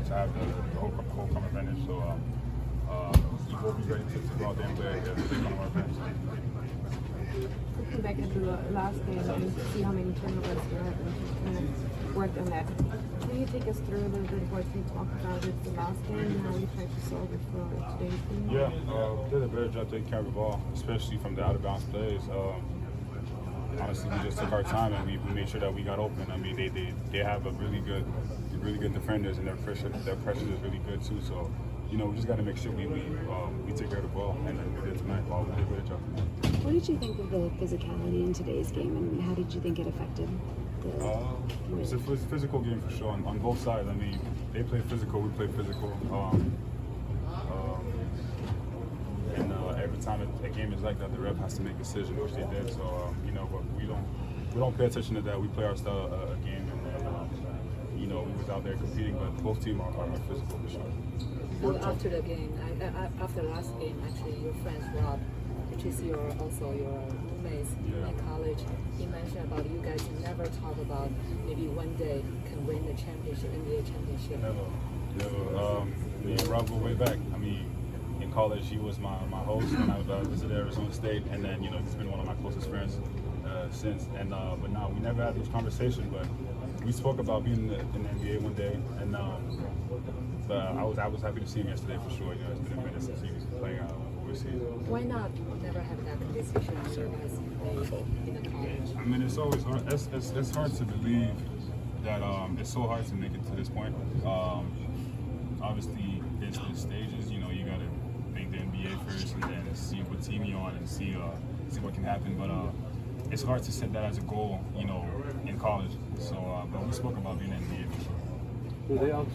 have the whole come advantage. So we'll be ready to go out there and play one of our fans. Looking back at the last game and see how many turnovers you have and just kind of worked on that. Can you take us through a little bit of what we talked about with the last game and how you tried to solve it for today's game? Yeah, did a better job taking care of the ball, especially from the out of bounds plays. Honestly, we just took our time and we made sure that we got open. I mean, they have a really good defenders, and their pressure is really good too. So, you know, we just got to make sure we take care of the ball, and we did tonight. We did a great job. What did you think of the physicality in today's game, and how did you think it affected the It's a physical game for sure on both sides. I mean, they play physical, we play physical. And every time a game is like that, the ref has to make a decision, which they did. So, you know, but we don't pay attention to that. We play our style of game, and you know, we was out there competing, but both teams are physical for sure. So after the game, after the last game, actually, your friends Rob, which is also your roommates in college, he mentioned about you guys never talk about maybe one day can win the championship, NBA championship. Never. Me and Rob go way back. I mean, in college, he was my host when I visited Arizona State, and then, you know, he's been one of my closest friends since. And but no, we never had this conversation, but we spoke about being in the NBA one day, and but I was happy to see him yesterday for sure. You know, it's been a minute since he was playing overseas. Why not never have that conversation as you guys play in the college? I mean, it's always hard. It's hard to believe that it's so hard to make it to this point. Obviously, there's stages. You know, you gotta make the NBA first, and then see what team you're on, and see what can happen. But it's hard to set that as a goal, you know, in college. So, but we spoke about being in the NBA for sure.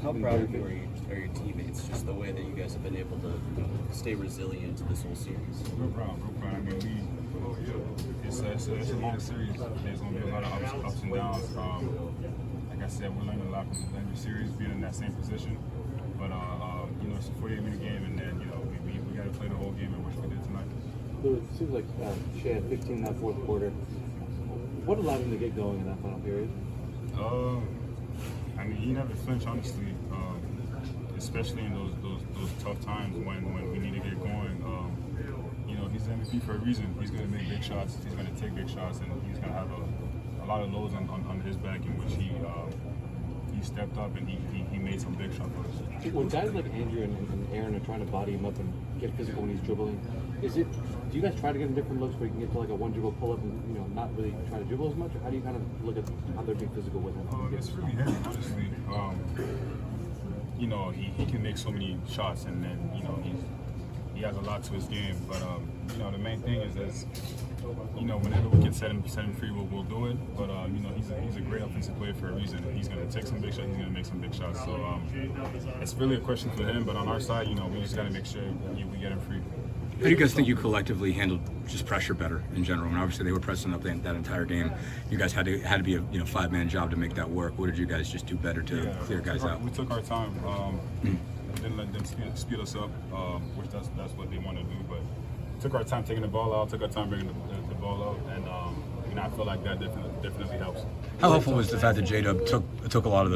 How proud of you are your teammates? Just the way that you guys have been able to stay resilient this whole series. Real proud. I mean, it's a long series. There's going to be a lot of ups and downs. Like I said, we're learning a lot from every series, being in that same position. But you know, it's a 48-minute game, and then, you know, we got to play the whole game, and which we did tonight. It seems like Shea had 15 in that fourth quarter. What allowed him to get going in that final period? I mean, he never flinched, honestly, especially in those tough times when we need to get going. You know, he's the MVP for a reason. He's going to make big shots. He's going to take big shots, and he's going to have a lot of loads on his back, in which he stepped up and he made some big shots for us. When guys like Andrew and Aaron are trying to body him up and get physical when he's dribbling, do you guys try to get him different looks where you can get to like a one dribble pull up and, you know, not really try to dribble as much? Or how do you kind of look at how they're being physical with him? It's really him, honestly. You know, he can make so many shots, and then, you know, he has a lot to his game. But you know, the main thing is you know, whenever we can set him free, we'll do it. But you know, he's a great offensive player for a reason. He's going to take some big shots. He's going to make some big shots. So it's really a question for him. But on our side, you know, we just got to make sure we get him free. How do you guys think you collectively handled just pressure better in general? And obviously they were pressing up that entire game. You guys had to be a five-man job to make that work. What did you guys just do better to clear guys out? We took our time. We didn't let them speed us up, which that's what they want to do. But took our time taking the ball out. Took our time bringing the ball out, and I feel like that definitely helps. How helpful was the fact that J-Dub took a lot of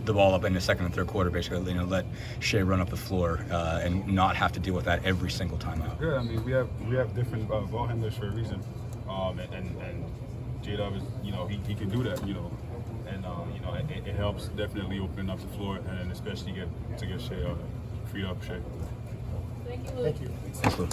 the ball up in the second and third quarter, basically, you know, let Shea run up the floor and not have to deal with that every single time out? Yeah, I mean, we have different ball handlers for a reason, and J-Dub is, you know, he can do that, you know, and you know, it helps definitely open up the floor, and especially get Shea freed up Shea. Thank you, Lu. Thanks, Lu.